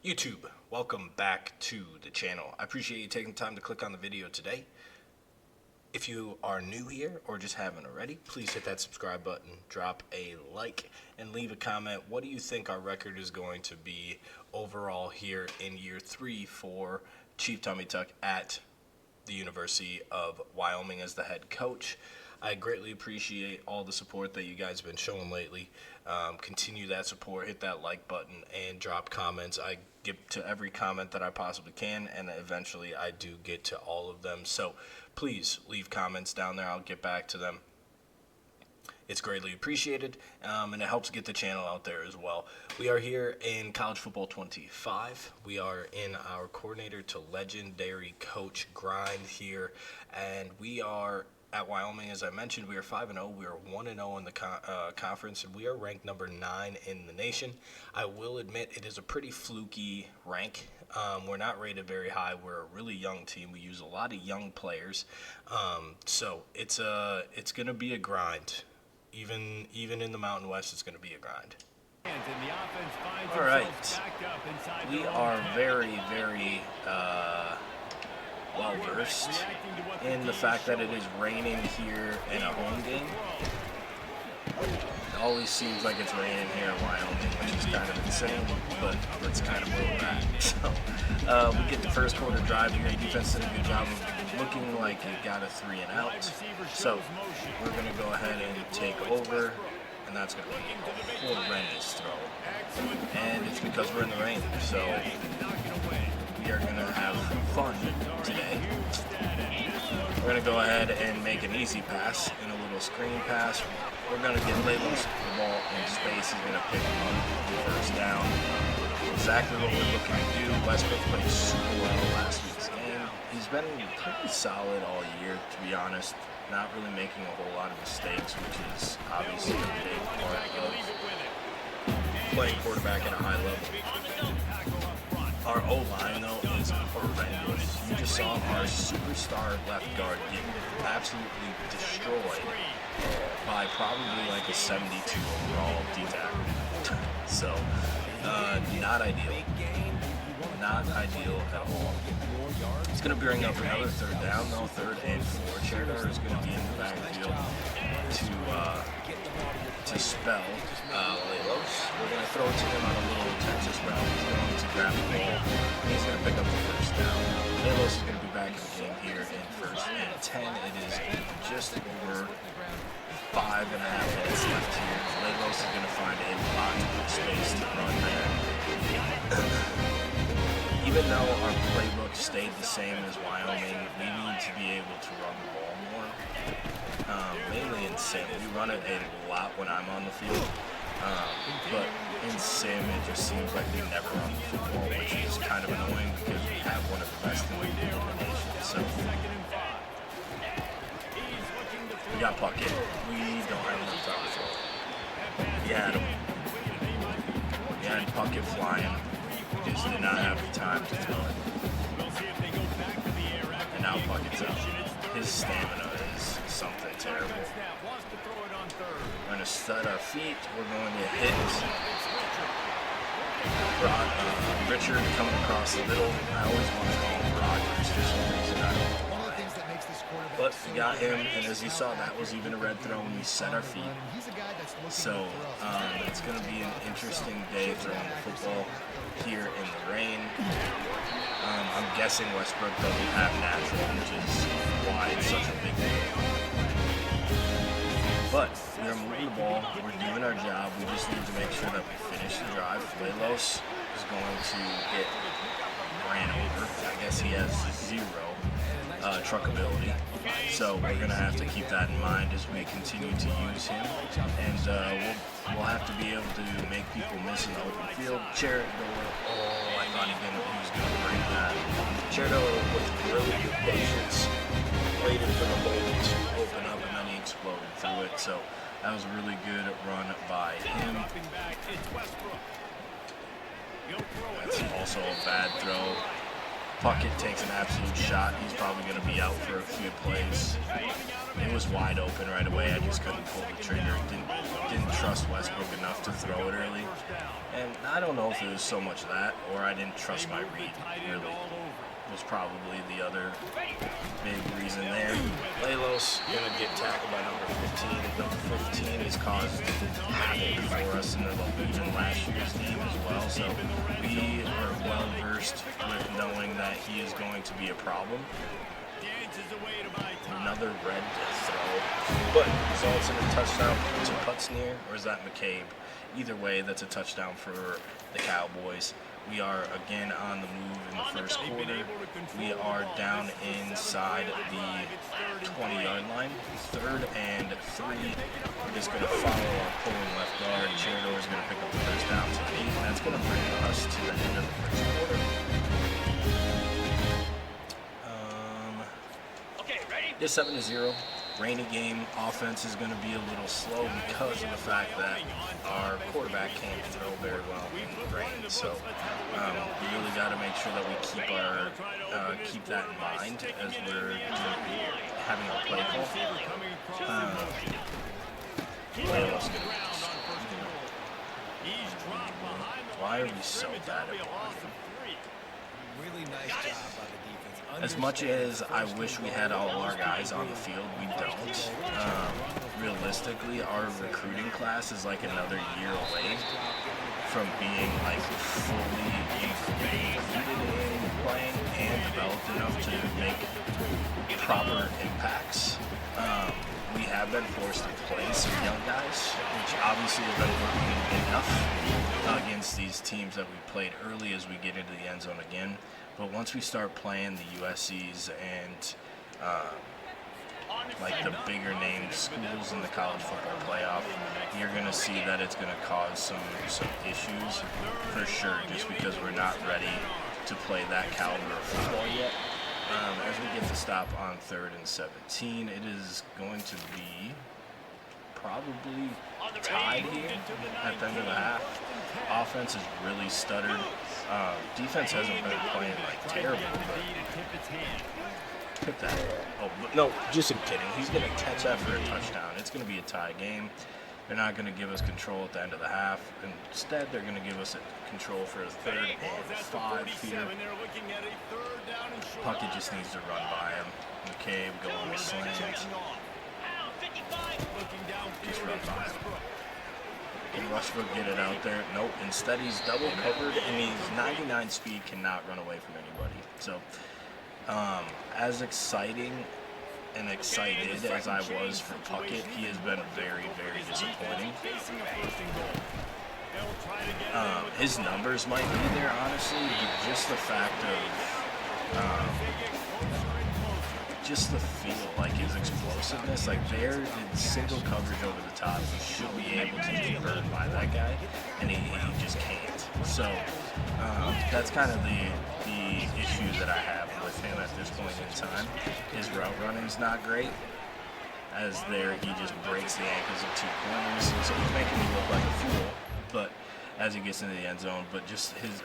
YouTube, welcome back to the channel. I appreciate you taking the time to click on the video today. If you are new here or just haven't already, please hit that subscribe button, drop a like, and leave a comment. What do you think our record is going to be overall here in year 3 for Chief Tommy Tuck at the University of Wyoming as the head coach? I greatly appreciate all the support that you guys have been showing lately. Continue that support, hit that like button, and drop comments. I get to every comment that I possibly can, and eventually I do get to all of them. So please leave comments down there. I'll get back to them. It's greatly appreciated, and it helps get the channel out there as well. We are here in College Football 25. We are in our coordinator to legendary coach grind here, and we are at Wyoming. As I mentioned, we are 5-0. We are 1-0 in the conference, and we are ranked number 9 in the nation. I will admit it is a pretty fluky rank. We're not rated very high. We're a really young team. We use a lot of young players, so it's going to be a grind. Even in the Mountain West, it's going to be a grind. All right, we are very well versed in the fact that it is raining here in a home game. It always seems like it's raining here in Wyoming, which is kind of insane, but that's kind of where we're at. So we get the first quarter drive here. Defense did a good job of looking like it got a 3 and out. So we're going to go ahead and take over, and that's going to be a horrendous throw. And it's because we're in the rain, so we are going to have fun today. We're going to go ahead and make an easy pass and a little screen pass. We're going to get Labels the ball in space. He's going to pick him up first down. Exactly what we're looking to do. Westbrook played super well last week's game. He's been pretty solid all year, to be honest. Not really making a whole lot of mistakes, which is obviously a big part of playing quarterback at a high level. Our O-line, though, is horrendous. You just saw our superstar left guard get absolutely destroyed by probably like a 72 overall D-tackle. So, not ideal. Not ideal at all. It's going to bring up another third down, though, 3rd and 4. Cheridar is going to be in the backfield to spell Lelos. We're going to throw it to him on a little Texas route. He's going to grab the ball, and he's going to pick up the first down. Lelos is going to be back in the game here in 1st and 10. It is just over 5.5 minutes left here. Lelos is going to find a lot of space to run there. Even though our playbook stayed the same as Wyoming, we need to be able to run the ball more. Mainly in sim. We run it a lot when I'm on the field, but in sim it just seems like we never run the football, which is kind of annoying because we have one of the best in the nation. So we got Puckett. We don't have enough time to throw. We had him. We had Puckett flying. We just did not have the time to throw it. And now Puckett's out. His stamina is something terrible. We're going to stud our feet. We're going to hit Richard coming across the middle. I always want to call him Rogers for some reason. I don't know why. But we got him, and as you saw, that was even a red throw when we set our feet. So it's going to be an interesting day throwing the football here in the rain. I'm guessing Westbrook doesn't have natural, which is why it's such a big deal. But we're moving the ball, we're doing our job, we just need to make sure that we finish the drive. Lelos is going to get ran over. I guess he has 0 truckability. So we're going to have to keep that in mind as we continue to use him. And we'll have to be able to make people miss in the open field. Cheridar, I thought he was going to bring that. Cheridar with really good patience waited for the hole to open up, and then he exploded through it. So that was a really good run by him. That's also a bad throw. Puckett takes an absolute shot. He's probably going to be out for a few plays. It was wide open right away. I just couldn't pull the trigger. Didn't trust Westbrook enough to throw it early. And I don't know if it was so much that, or I didn't trust my read, really. Was probably the other big reason there. Lelos gonna get tackled by number 15. Number 15 has caused havoc for us in even last year's game as well. So we are well versed with knowing that he is going to be a problem. Another red throw, but results in a touchdown to Putzneer, or is that McCabe? Either way, that's a touchdown for the Cowboys. We are again on the move in the first quarter. We are down inside the 20-yard line. 3rd and 3. We're just going to follow our pulling left guard. Cheridor is going to pick up the first down to 8. And that's going to bring us to the end of the first quarter. It's 7-0. Rainy game. Offense is going to be a little slow because of the fact that our quarterback can't throw very well in the rain. So we really got to make sure that we keep that in mind as we're having our play call. Why are we so bad at blocking? Really nice job by the defense. As much as I wish we had all our guys on the field, we don't. Realistically, our recruiting class is like another year away from being like fully included in playing and developed enough to make proper impacts. We have been forced to play some young guys, which obviously have been working enough against these teams that we played early as we get into the end zone again. But once we start playing the USCs and like the bigger name schools in the college football playoff, you're going to see that it's going to cause some issues for sure, just because we're not ready to play that caliber of football yet. As we get the stop on 3rd and 17, it is going to be probably tied here at the end of the half. Offense has really stuttered. Defense hasn't been playing like terrible, but hit that. Oh, but no, just kidding. He's going to catch that for a touchdown. It's going to be a tie game. They're not going to give us control at the end of the half. Instead, they're going to give us control for a 3rd and 5 here. Puckett just needs to run by him. McCabe going with slants. Just run by him. Can Westbrook get it out there? Nope. Instead, he's double covered, and he's 99 speed, cannot run away from anybody. So, as exciting and excited as I was for Puckett, he has been very, very disappointing. His numbers might be there, honestly, but just the fact of just the feel, like his explosiveness, like there in single coverage over the top, he should be able to get burned by that guy, and he just can't. So that's kind of the issue that I have with him at this point in time. His route running is not great, as there he just breaks the ankles of 2 corners, so he's making me look like a fool. But as he gets into the end zone, but just his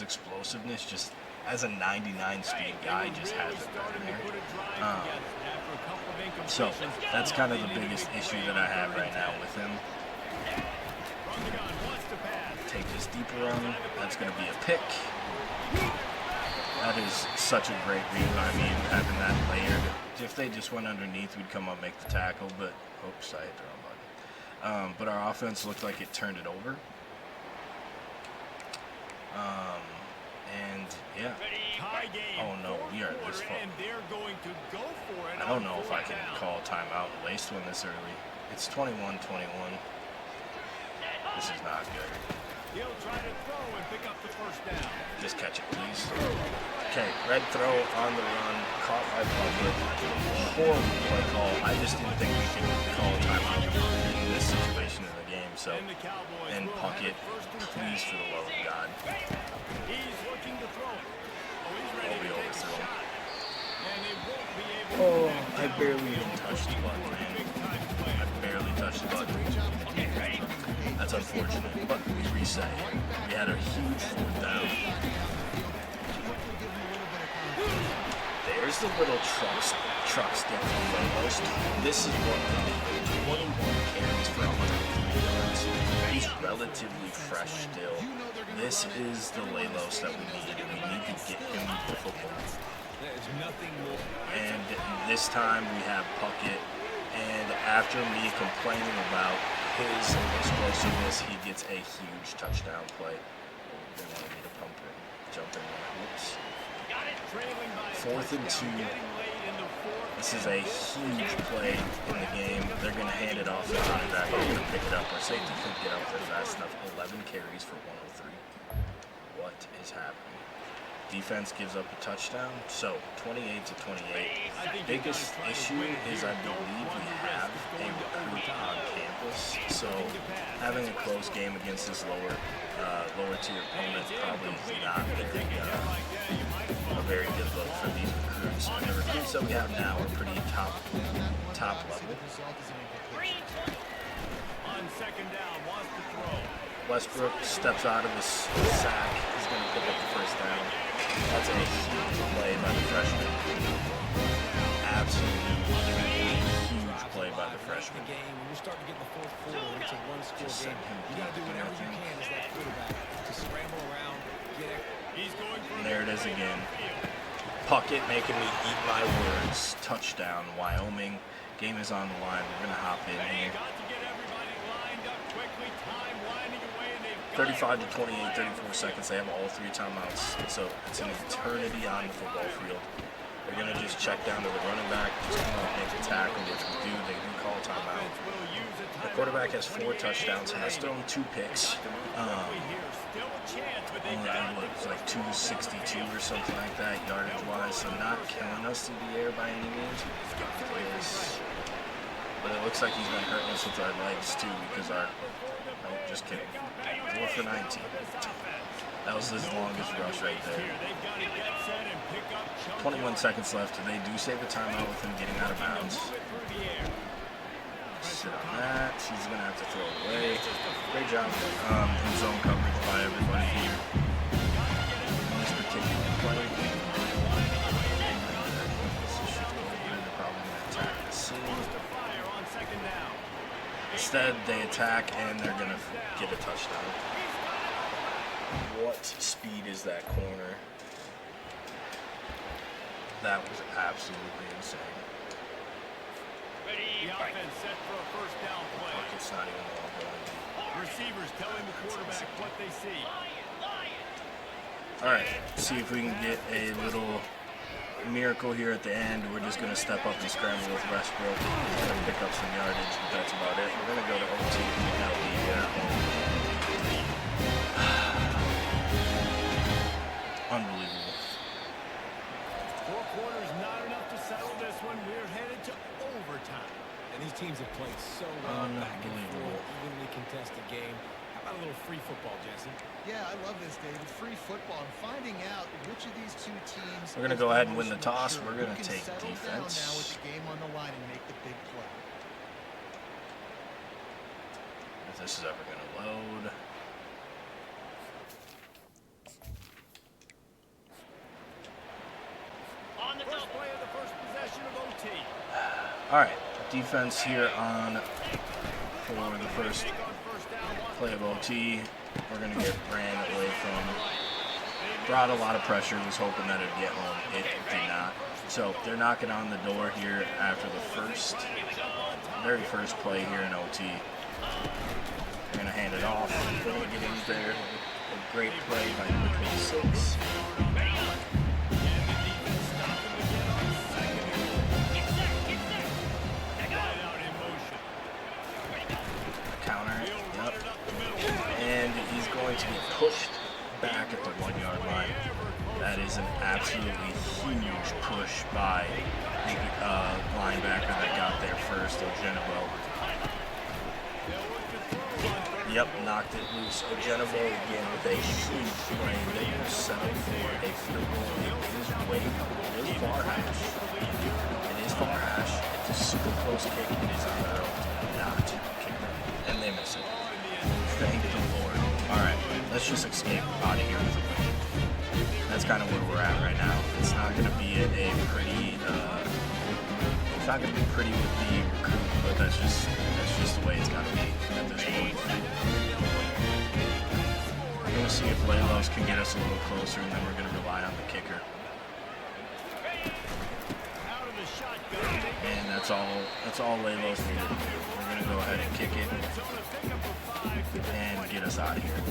explosiveness, just as a 99 speed guy, just hasn't been there. So that's kind of the biggest issue that I have right now with him. Take this deeper run. That's going to be a pick. That is such a great read. I mean, having that layered. If they just went underneath, we'd come up, make the tackle. But oops, I hit the wrong button. But our offense looked like it turned it over. And yeah. Oh no, we are this far. I don't know if I can call a timeout and waste one this early. It's 21-21. This is not good. Just catch it, please. Okay, red throw on the run, caught by Puckett. Horrible play call. I just didn't think we could call a timeout in this situation in the game. So, and Puckett, please, for the love of God. Oh, we overthrew him. Oh, I barely even touched the button, man. I barely touched the button. That's unfortunate, but we reset. We had a huge 4th down. a little truck stick for most. This is what we need. 21 carries for 103 yards. He's relatively fresh still. This is the Lelos that we need. We need to get him the football. And this time we have Puckett. And after me complaining about his explosiveness, he gets a huge touchdown play. They wanted me to pump it, jump in there. Whoops. 4th and 2. This is a huge play in the game. They're going to hand it off to the running back. They're going to pick it up. Our safety couldn't get up there fast enough. 11 carries for 103. What is happening? Defense gives up a touchdown. So 28 to 28. Biggest issue is I believe we have a recruit on campus. So having a close game against this lower tier opponent probably is not a very good look for these recruits. And the recruits that we have now are pretty top level. On 2nd down, wants to throw. Westbrook steps out of the sack. He's going to pick up the first down. That's a huge play by the freshman. Absolutely huge play by the freshman. When you start to get in the fourth quarter, it's a one-score game. You got to do whatever you can as that quarterback to scramble around, get it. And there it is again. Puckett making me eat my words. Touchdown, Wyoming. Game is on the line. We're going to hop in here. 35 to 28, 34 seconds. They have all 3 timeouts. So it's an eternity on the football field. They're going to just check down to the running back, just come up, make a tackle, which we do. They do call timeout. The quarterback has 4 touchdowns, has thrown 2 picks. It's like 262 or something like that, yardage-wise. So not killing us through the air by any means. But it looks like he's been hurting us with our legs too, because our... Nope, just kidding. 4 for 19. That was his longest rush right there. 21 seconds left, and they do save a timeout with him getting out of bounds. Sit on that. He's going to have to throw away. Great job in zone coverage by everybody here. In this particular play. This is just going to be probably going to attack the scene. Instead, they attack, and they're going to get a touchdown. What speed is that corner? That was absolutely insane. The offense set for a first down play. It's not even long going. Receivers telling the quarterback what they see. All right, see if we can get a little miracle here at the end. We're just going to step up and scramble with Westbrook. We're going to pick up some yardage, but that's about it. We're going to go to OT. That'll be unbelievable. 4 quarters not enough to settle this one. We're headed to overtime. And these teams have played so well back and forth, evenly contested game. How about a little free football, Jesse? Yeah, I love this, David. Free football and finding out which of these 2 teams. We're going to go ahead and win the toss. We're going to take defense. Now with the game on the line and make the big play. If this is ever going to load. First play of the first possession of OT. All right, defense here on for the first play of OT. We're going to get ran away from. Brought a lot of pressure. Was hoping that it'd get home. It did not. So they're knocking on the door here after the very first play here in OT. They're going to hand it off. We're going to get in there. A great play by number 26. Going to be pushed back at the 1-yard line. That is an absolutely huge push by the linebacker that got there first, Ojenebo. Yep, knocked it loose. Ojenebo again with a huge play. They will settle for a field goal. It is far hash. It is far hash. It's a super close kick. It is on their own to not kick them. And they miss it. Thank the Lord. Alright, let's just escape out of here with a win. That's that's kind of where we're at right now. It's not going to be a pretty. It's not going to be pretty with the recruit, but that's just the way it's got to be at this point. We're going to see if Lelos can get us a little closer, and then we're going to rely on the kicker. And that's all Lelos needed to do. We're going to go ahead and kick it and get us out of here.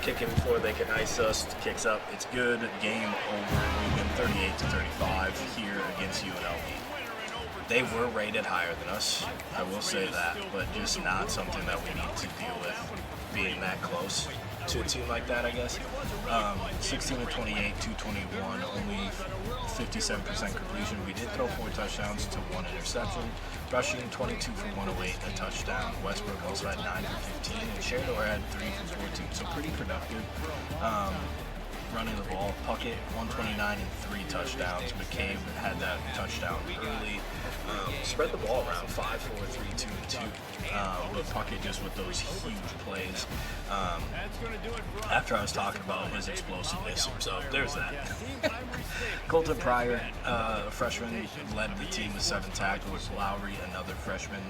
Kick it before they can ice us. Kicks up. It's good. Game over. We win 38-35 here against UNLV. They were rated higher than us, I will say that, but just not something that we need to deal with being that close to a team like that, I guess. 16-28, 221, only 57% completion. We did throw 4 touchdowns to 1 interception. Rushing 22 for 108, a touchdown. Westbrook also had 9 for 15, and Sherdor had 3 for 14, so pretty productive. Running the ball, Puckett 129 and 3 touchdowns. McCabe had that touchdown early. Spread the ball around 5, 4, 3, 2, and 2. But Puckett just with those huge plays. After I was talking about his explosiveness, so there's that. Colton Pryor, a freshman, led the team with 7 tackles. Lowry, another freshman,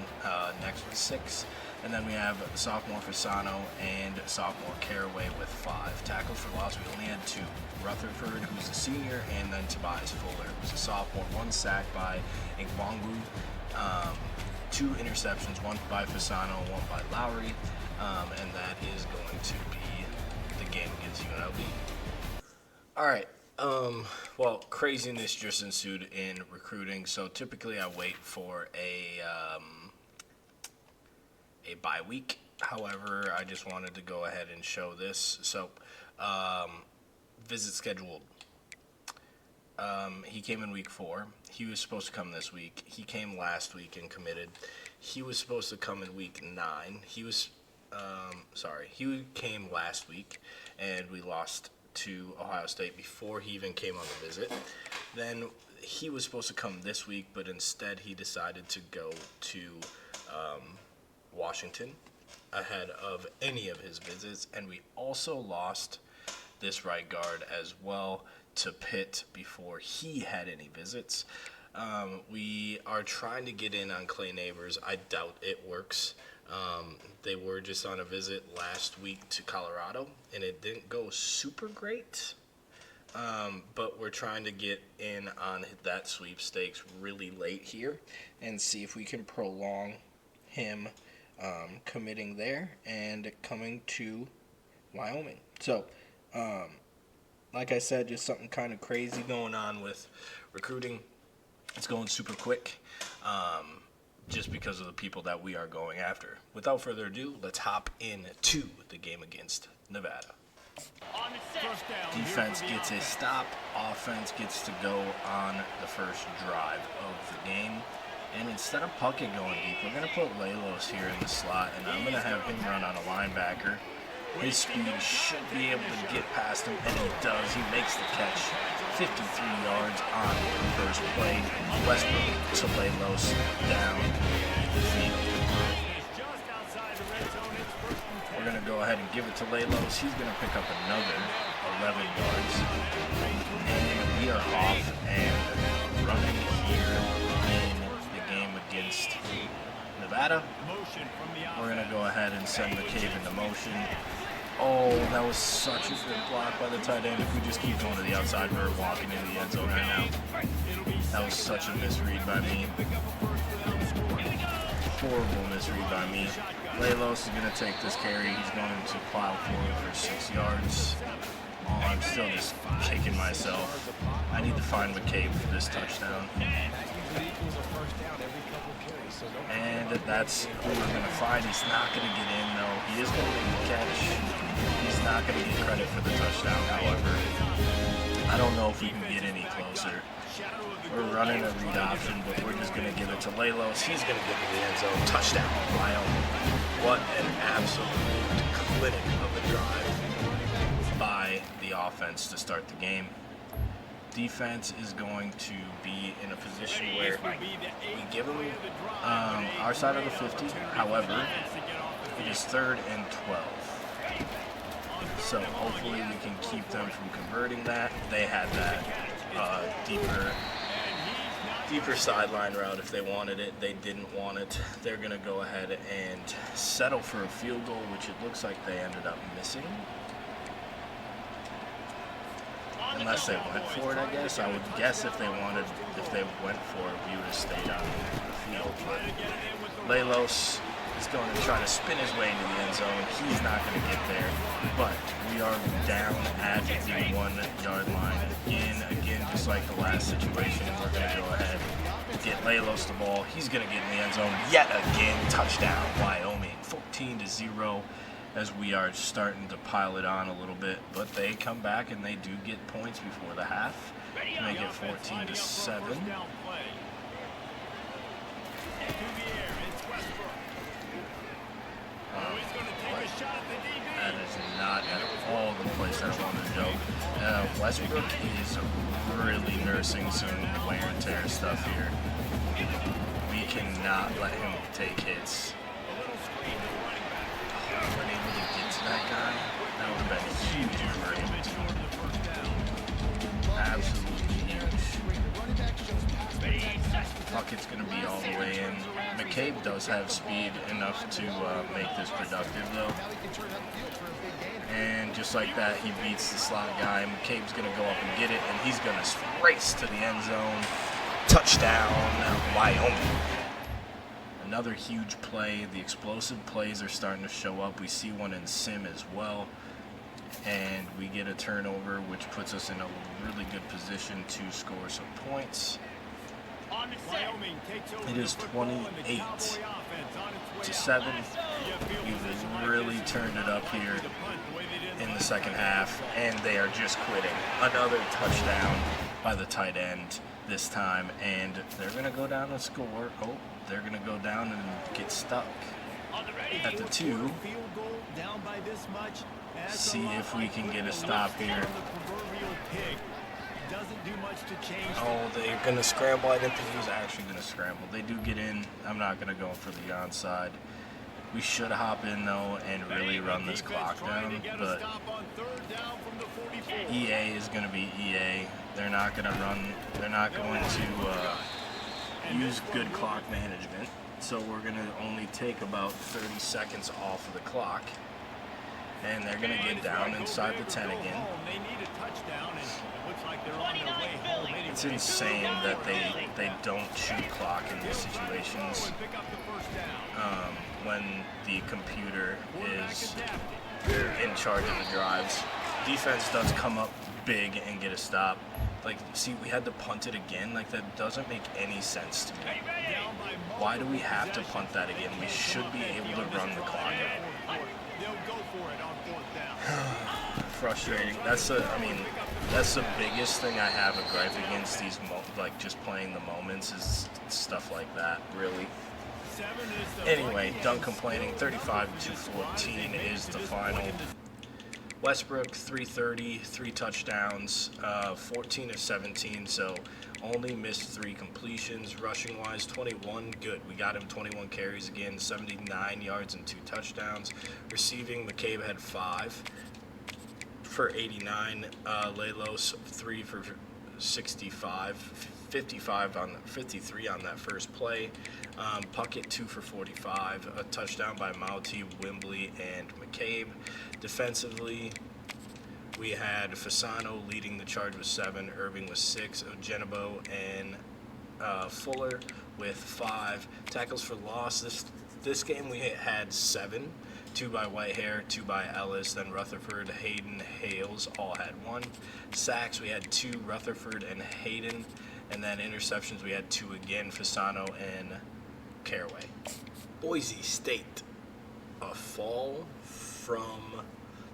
next with 6. And then we have sophomore Fasano and sophomore Caraway with 5 tackles for loss. We only had 2. Rutherford, who's a senior, and then Tobias Fuller, who's a sophomore. 1 sack by Ngwangu, 2 interceptions, 1 by Fasano, 1 by Lowry, and that is going to be the game against UNLV. All right. Well, craziness just ensued in recruiting. So typically I wait for a bye week. However, I just wanted to go ahead and show this. So, visit scheduled. He came in week 4. He was supposed to come this week. He came last week and committed. He was supposed to come in week 9. He came last week, and we lost to Ohio State before he even came on the visit. Then he was supposed to come this week, but instead he decided to go to Washington ahead of any of his visits, and we also lost this right guard as well to Pitt before he had any visits. We are trying to get in on Clay Neighbors. I doubt it works. They were just on a visit last week to Colorado, and it didn't go super great. But we're trying to get in on that sweepstakes really late here and see if we can prolong him committing there and coming to Wyoming. So, like I said, just something kind of crazy going on with recruiting. It's going super quick, just because of the people that we are going after. Without further ado, let's hop into the game against Nevada. Defense gets a stop. Offense gets to go on the first drive of the game. And instead of Puckett going deep, we're going to put Lelos here in the slot, and I'm going to have him run on a linebacker. His speed should be able to get past him, and he does. He makes the catch. 53 yards on the first play. Westbrook to Lelos down the field. We're going to go ahead and give it to Lelos. He's going to pick up another 11 yards. And we are off and running here in the game against Nevada. We're going to go ahead and send McCabe into motion. Oh, that was such a good block by the tight end. If we just keep going to the outside, we're walking into the end zone right now. That was such a misread by me. Horrible misread by me. Lelos is going to take this carry. He's going to plow forward for 6 yards. Oh, I'm still just kicking myself. I need to find McCabe for this touchdown. And that's who we're going to find. He's not going to get in, though. He is going to make the catch. He's not going to get credit for the touchdown, however. I don't know if we can get any closer. We're running a read option, but we're just going to give it to Lelos. He's going to get to the end zone. Touchdown, Wyoming. What an absolute clinic of a drive by the offense to start the game. Defense is going to be in a position where we give them our side of the 50. However, it is 3rd and 12. So hopefully we can keep them from converting that. They had that deeper sideline route if they wanted it. They didn't want it. They're going to go ahead and settle for a field goal, which it looks like they ended up missing. Unless they went for it, I guess. I would guess if they went for it, we would have stayed on the field. But Lelos is going to try to spin his way into the end zone. He's not going to get there. But we are down at the 1-yard line. Again, just like the last situation, we're going to go ahead and get Lelos the ball. He's going to get in the end zone yet again. Touchdown, Wyoming. 14-0. As we are starting to pile it on a little bit, but they come back and they do get points before the half. To make it 14-7. That is not at all the place I wanted to go. Westbrook is really nursing some wear and tear stuff here. We cannot let him take hits. Weren't able to get to that guy. That would have been huge if we were able to. Absolutely huge. Puckett's going to be all the way in. McCabe does have speed enough to make this productive, though. And just like that, he beats the slot guy. McCabe's going to go up and get it, and he's going to race to the end zone. Touchdown, Wyoming. Another huge play. The explosive plays are starting to show up. We see one in Sim as well. And we get a turnover, which puts us in a really good position to score some points. It is 28-7. We've really turned it up here in the second half, and they are just quitting. Another touchdown by the tight end this time, and they're going to go down and score. Oh, they're going to go down and get stuck at the 2. See if we can get a stop here. Oh, they're going to scramble. I didn't think he was actually going to scramble. They do get in. I'm not going to go for the onside. We should hop in, though, and really run this clock down, but EA is going to be EA. They're not going to run. They're not going to use good clock management, so we're going to only take about 30 seconds off of the clock, and they're going to get down inside the 10 again. It's insane that they don't shoot clock in these situations when the computer is in charge of the drives. Defense does come up big and get a stop. Like, see, we had to punt it again. Like, that doesn't make any sense to me. Why do we have to punt that again? We should be able to run the clock out. Frustrating. That's the biggest thing I have a gripe against these, like, just playing the moments is stuff like that, really. Anyway, done complaining. 35-14 is the final. Westbrook, 330, 3 touchdowns, 14 of 17, so only missed 3 completions. Rushing-wise, 21, good. We got him 21 carries again, 79 yards and 2 touchdowns. Receiving, McCabe had 5 for 89. Lelos, 3 for 65, 53 on that first play. Puckett, 2 for 45. A touchdown by Moutain, Wimbley, and McCabe. Defensively, we had Fasano leading the charge with 7, Irving with 6, Ojenebo and Fuller with 5. Tackles for loss. This game we had 7. 2 by Whitehair, 2 by Ellis, then Rutherford, Hayden, Hales all had 1. Sacks, we had 2, Rutherford and Hayden. And then interceptions, we had 2 again, Fasano and Caraway. Boise State, a fall from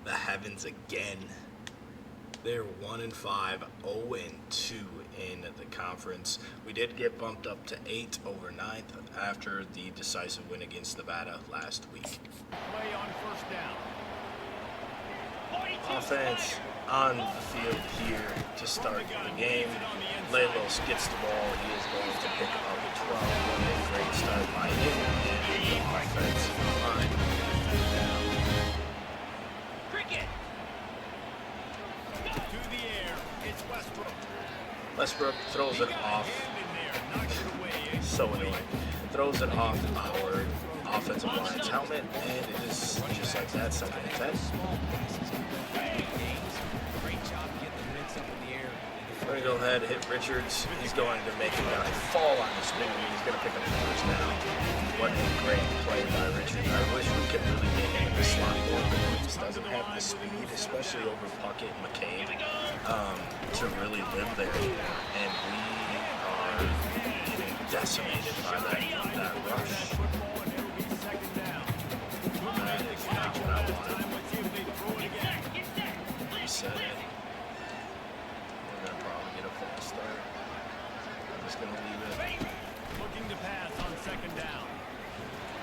the heavens again. They're 1-5, 0-2 in the conference. We did get bumped up to 8 over 9th after the decisive win against Nevada last week. Play on first down. Offense on the field here to start the game. Lelos gets the ball. He is going to pick up 12. What a great start by him and the offensive line. Westbrook throws it off. So annoying. Throws it off our offensive line's helmet, and it is just like that, 2nd and 10. We're going to go ahead and hit Richards. He's going to make a guy fall on his speed. He's going to pick up the first down. What a great play by Richards. I wish we could really get him in the slot more, but he just doesn't have the speed, especially over Puckett and McCabe, to really live there anymore. And we are getting decimated by that rush. That is not what I wanted. Reset it. I'm just going to leave it. Looking to pass on 2nd down.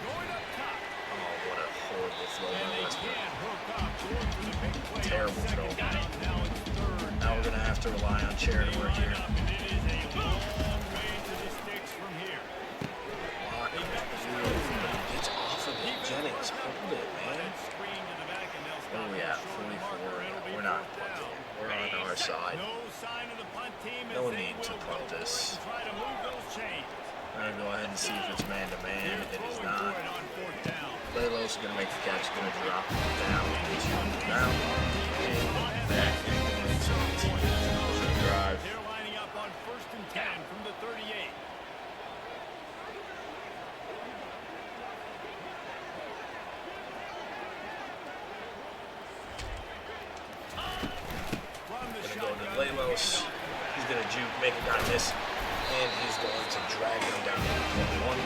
Going up top. Oh, what a horrible throw by Westbrook. Hook up. Terrible throw. Now it's 3rd. Now we're going to have to rely on Chair to work here. It is a long way to the sticks from here. Lock him. It's off of it. Jennings, hold it, man. Where are we at? 44. We're not punting. We're on our side. No need to punt this. I'm going to go ahead and see if it's man-to-man. It is not. Lelos is going to make the catch. Going to drop down. Down. And that is going to continue the drive. They're lining up on 1st and 10 from the 38. Going to go to Lelos. He's going to juke, make a guy miss, and he's going to drag him down to 1.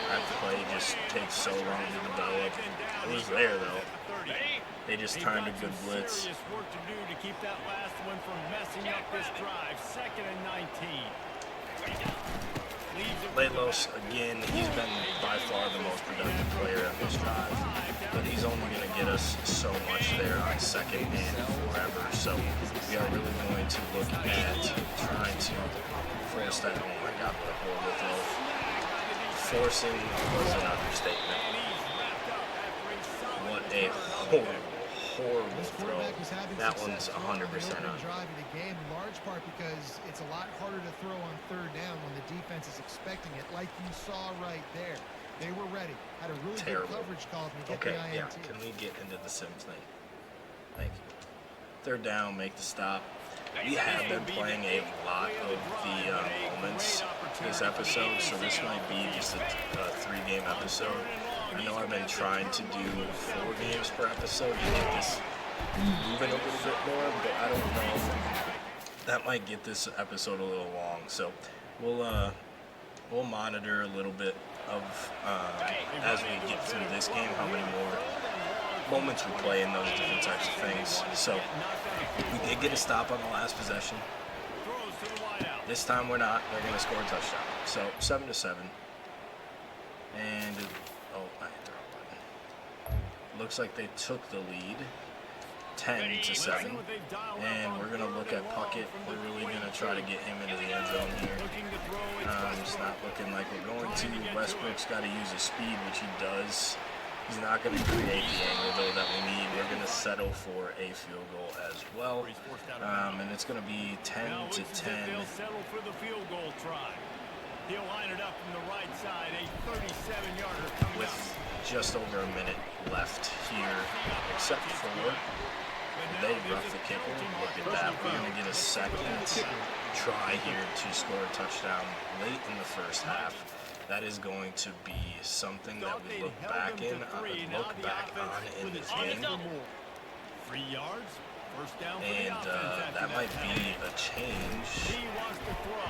That play just takes so long to develop. It was there though. They just timed a good blitz. Serious work to do to keep that last one from messing up this drive. 2nd and 19. Lelos, again, he's been by far the most productive player on this drive, but he's only going to get us so much there on 2nd and forever. So we are really going to look at trying to force that. Oh my God, what a horrible throw. Forcing was an understatement. What a horrible throw. That one's 100% on. Drive of the game, in large part because it's a lot harder to throw on 3rd down when the defense is expecting it, like you saw right there. They were ready. Had a really good coverage call to get the INT. Yeah. Can we get into the Sims thing? Thank you. 3rd down, make the stop. We have been playing a lot of the moments this episode, so this might be just a 3-game episode. I know I've been trying to do 4 games per episode to get this moving a little bit more, but I don't know. That might get this episode a little long, so we'll monitor a little bit of as we get through this game how many more moments we play in those different types of things. So we did get a stop on the last possession. This time we're not. They're going to score a touchdown. So 7-7. And I hit the wrong button. Looks like they took the lead, 10-7. And we're going to look at Puckett. We're really going to try to get him into the end zone here. It's not looking like we're going to. Westbrook's got to use his speed, which he does. He's not going to create the angle, though, that we need. We're going to settle for a field goal as well. And it's going to be 10-10. He'll line it up from the right side, a 37-yarder coming with just over a minute left here, except for they rough the kicker. Look at that. We're going to get a second try here to score a touchdown late in the first half. That is going to be something that we look back on in this game. 3 yards, first down for the And offense that might be a change. He wants to throw.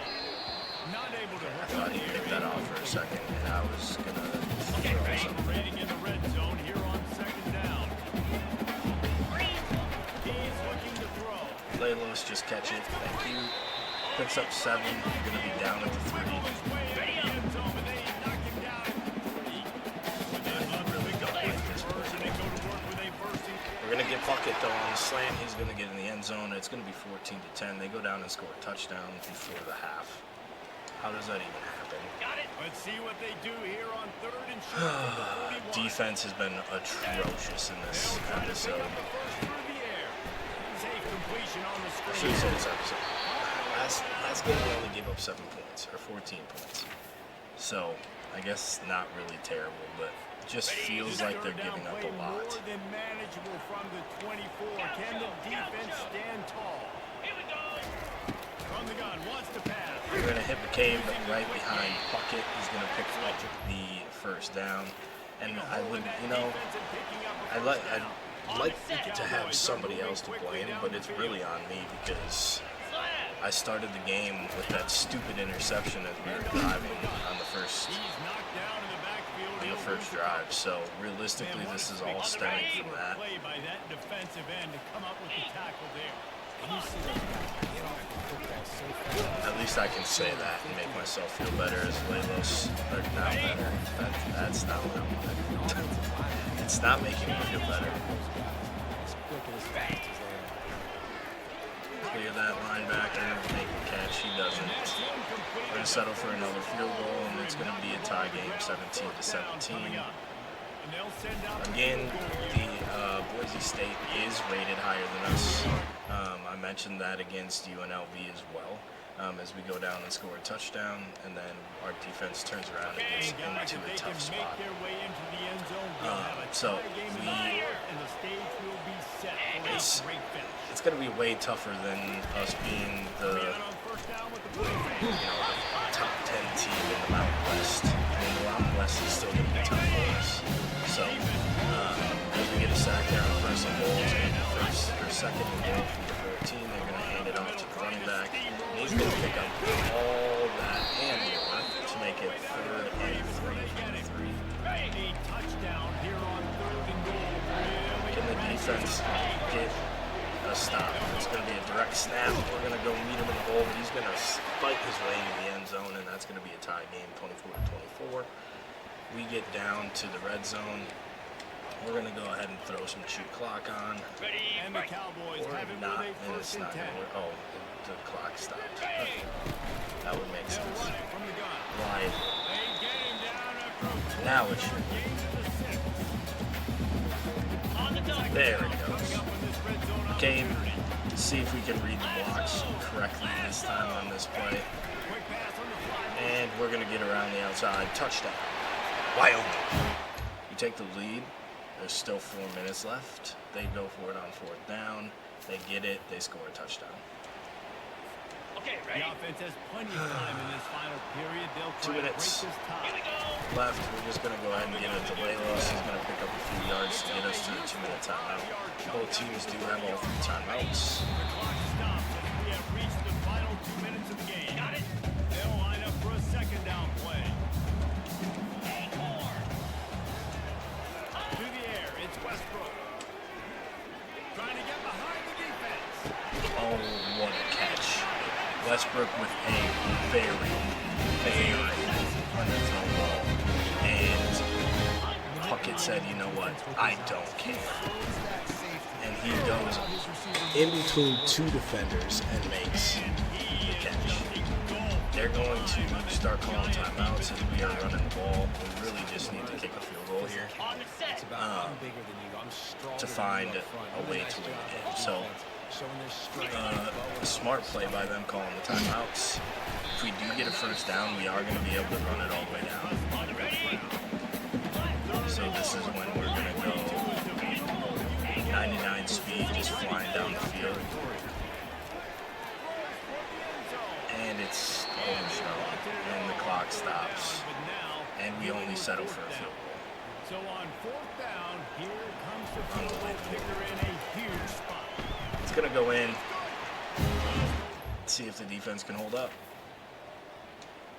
Not able to I thought he picked that off for a second, and I was going to throw something. Operating in the red zone here on 2nd down. He's looking to throw. Lelos, just catch it. Thank you. Picks up 7. Going to be down at the 3. We're going to get Puckett, though, on the slant. He's going to get in the end zone. It's going to be 14-10. They go down and score a touchdown before the half. How does that even happen? Got it. Let's see what they do here on 3rd and short from the 41. Defense has been atrocious in this episode. Safe completion on the I screen. should have said this episode. Last game we only gave up 7 points, or 14 points. So, I guess not really terrible, but just feels like they're giving up a lot. More than manageable from the 24. Can the defense stand tall? From the gun, wants to pass. We're going to hit McCabe right behind Bucket. He's going to pick up the first down. And I would, you know, I'd like to have somebody else to blame, but it's really on me because I started the game with that stupid interception as we were driving on the first drive. So realistically, this is all stemming from that. At least I can say that and make myself feel better as Lelos, or not better. That's not what I want. It's not making me feel better. Clear that linebacker, make the catch. He doesn't. We're going to settle for another field goal, and it's going to be a tie game, 17-17. Again, the Boise State is rated higher than us. I mentioned that against UNLV as well. As we go down and score a touchdown, and then our defense turns around and gets into a tough spot. So it's going to be way tougher than us being the top 10 team in the Mountain West. I mean, the Mountain West is still going to be tough for us. So as we get a sack there on first and goal, it's going to be first or second and goal from the 14. They're going to hand it off to the running back. And he's going to pick up all that and more to make it 3rd and 3 from the 3. Can the defense get a stop? It's going to be a direct snap. We're going to go meet him in the hole, but he's going to fight his way into the end zone, and that's going to be a tie game, 24-24. We get down to the red zone. We're going to go ahead and throw some shoot clock on. And the Cowboys Or have it not, with a and first it's and not 10. going to work. Oh, the clock stopped. Okay. That would make They'll sense. run it from the gun. Why? They get him down approach. Now it should. There it goes. Okay, see if we can read the blocks correctly this time on this play. And we're going to get around the outside. Touchdown. Wyoming. You take the lead. There's still 4 minutes left. They go for it on 4th down. They get it. They score a touchdown. Okay, ready? The offense has plenty of time in this final period. They'll 2 try minutes to break this tie. left. We're just going to go ahead and get it to Lelos. He's going to pick up a few yards to get us to the 2-minute timeout. Both teams do have all 3 timeouts. The clock stops as we have reached the final 2 minutes of the game. Got it. They'll line up for a second down play. To the air, it's Westbrook. Trying to get behind the defense. Oh, what a catch. Westbrook with a very underthrown ball. And Puckett said, you know what, I don't care. And he goes in between 2 defenders and makes the catch. They're going to start calling timeouts as we are running the ball. We really just need to kick a field goal here to find a way to win the game. So, a smart play by them calling the timeouts. If we do get a first down, we are going to be able to run it all the way down. So this is when we're going to go 99 speed, just flying down the field. And it's overthrown, and the clock stops, and we only settle for a field goal. So on 4th down, here comes the field goal kicker in a huge spot. It's going to go in. Let's see if the defense can hold up.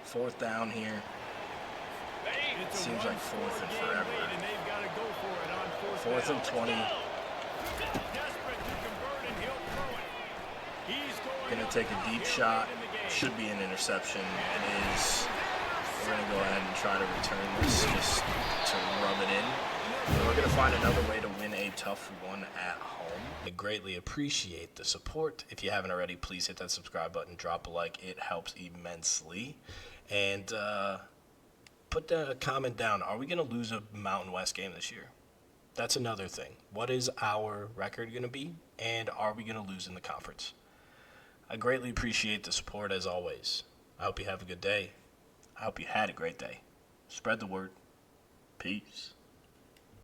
4th down here. It seems like 4th and forever. 4th and 20. Going to take a deep shot. Should be an interception. It is. We're going to go ahead and try to return this just to rub it in. And we're going to find another way to win a tough one at home. I greatly appreciate the support. If you haven't already, please hit that subscribe button, drop a like. It helps immensely. And put a comment down. Are we going to lose a Mountain West game this year? That's another thing. What is our record going to be? And are we going to lose in the conference? I greatly appreciate the support as always. I hope you have a good day. I hope you had a great day. Spread the word. Peace.